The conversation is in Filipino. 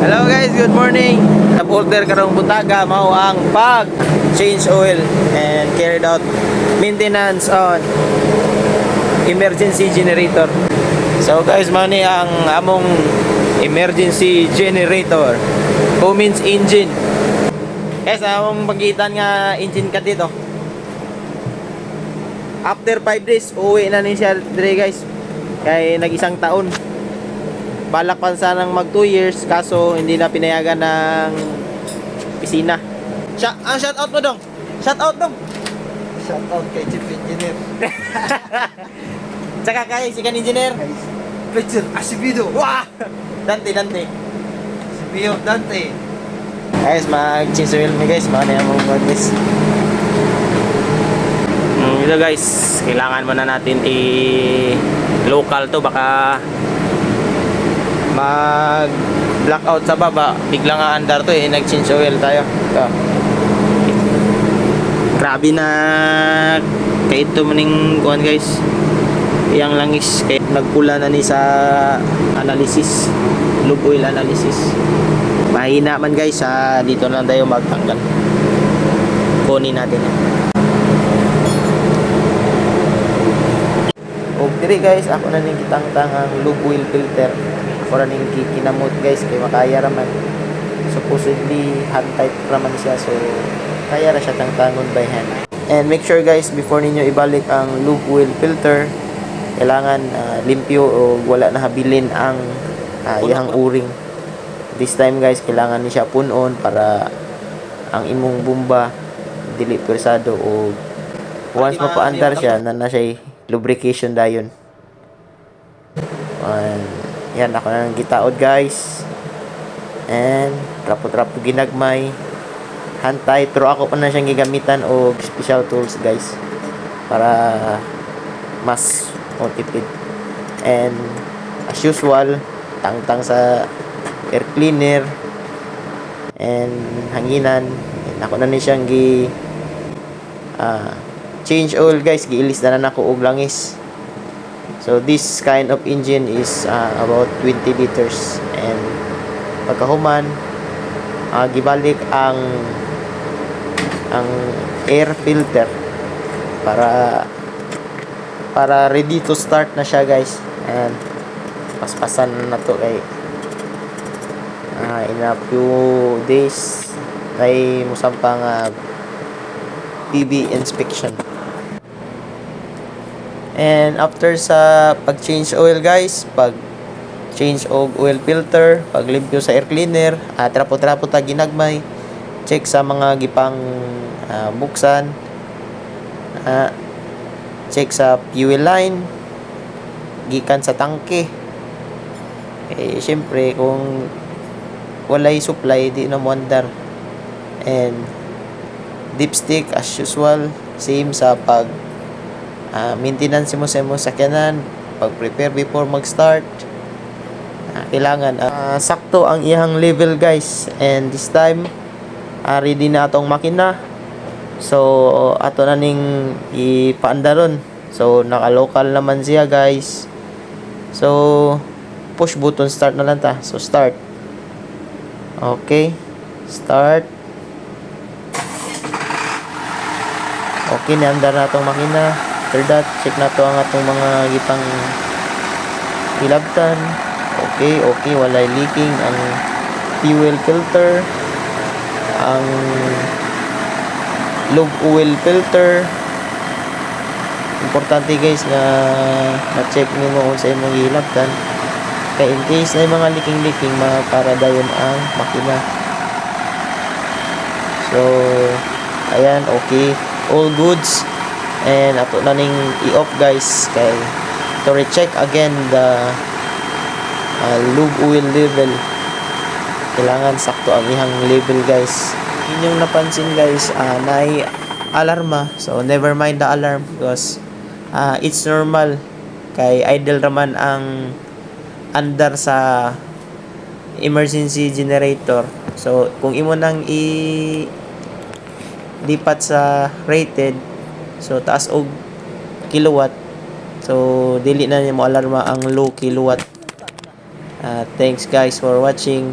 Hello guys, good morning. Order karong butaga mao ang pag change oil and carried out maintenance on emergency generator. So guys, mani ang among emergency generator. O means engine. Guys, among pagitan nga engine ka dito. After 5 days, uwi na ni siya dire guys. Kay nag-isang taon. Balak pa sanang mag 2 years kaso hindi na pinayagan ng pisina. Shout out mo dong. Shout out dong. Shout out kay Chief Engineer. Tsaka kay si kan engineer. Fletcher Asibido. Wah! Dante. Asibido Dante. Guys, mag-change oil mi guys. Mga na yung mga guys. Ito guys, kailangan muna natin i-local to. Baka mag blackout sa baba, biglang aandar to nag-change oil tayo. Ito. Grabe na kahit ito maning kuhan guys, iyang langis kahit nagpula na ni sa analysis, lube oil analysis. Mahina man guys, dito na lang tayo magtanggal. Kunin natin yan. O diri guys, ako na ning kitangtang ang lube oil filter. Ako rin yung kinamot guys kay makaya raman. Supposedly hand type raman siya, so kaya ra siya tangtangon by hand. And make sure guys, before ninyo ibalik ang lube oil filter, kailangan limpyo o wala na habilin ang iyang uring. This time guys, kailangan ni siya punon para ang imong bomba dili persado o once mapaandar siya na siya lubrication dayon. Yan, ako na ng gitaod guys. And trapo-trapo ginagmay. Hantay, pero ako pa na siyang gigamitan o special tools guys. Para mas matipid. And as usual, tangtang sa air cleaner and hanginan. And ako na ni siyang change oil guys. Giilis na ako og langis. So this kind of engine is about 20 liters, and pagkahuman gibalik ang air filter para ready to start na siya guys. And paspasan na to kay in a few days ay musampang PB inspection. And after sa pag-change oil guys, pag-change og oil filter, pag-limpyo sa air cleaner, trapo-trapo ta ginagmay, check sa mga gipang buksan, check sa fuel line, gikan sa tangke. Syempre kung walay supply, di na mo andar. And dipstick as usual, same sa pag maintenance mo sa imong sakyanan, pag-prepare before mag-start. Kailangan sakto ang iyang level guys. And this time ready na atong makina. So ato na ning ipaandaron. So naka-local naman siya guys. So push button start na lang ta. So start. Okay. Start. Okay, naandar na atong makina. After that, check na to ang atong mga gipang ilabtan. Okay, walay leaking ang fuel filter, ang lube oil filter. Importante guys na na-check niyo mo sa imong ilabtan. Kaya in case na mga leaking para dayon ang makina. So ayan, okay, all goods. And ato na ning i-off guys kay to recheck again the lube oil level. Kailangan sakto ang ihang level guys. Inyong napansin guys, naay alarma. So never mind the alarm because it's normal kay idle raman ang andar sa emergency generator. So kung imo nang lipat sa rated, so taas og kilowatt, so dili na mo alarma ang low kilowatt. Thanks guys for watching.